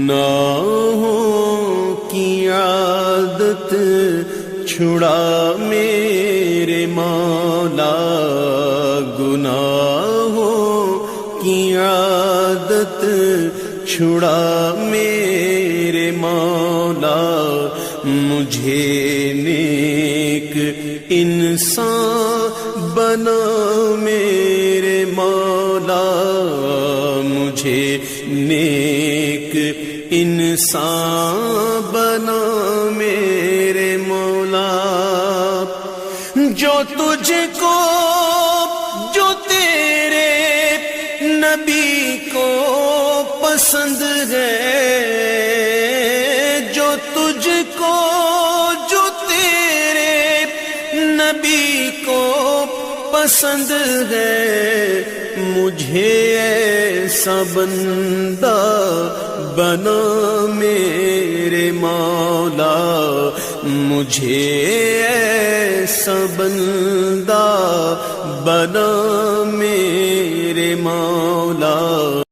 گناہوں کی عادت چھڑا میرے مولا، گناہوں کی عادت چھڑا میرے مولا، مجھے نیک انسان بنا میرے مولا، مجھے نیک انسان بنا میرے مولا، جو تجھ کو جو تیرے نبی کو پسند ہے، جو تجھ کو جو تیرے نبی کو پسند ہے، مجھے ایسا بندہ بنا میرے مولا، مجھے ایسا بندہ بنا میرے مولا۔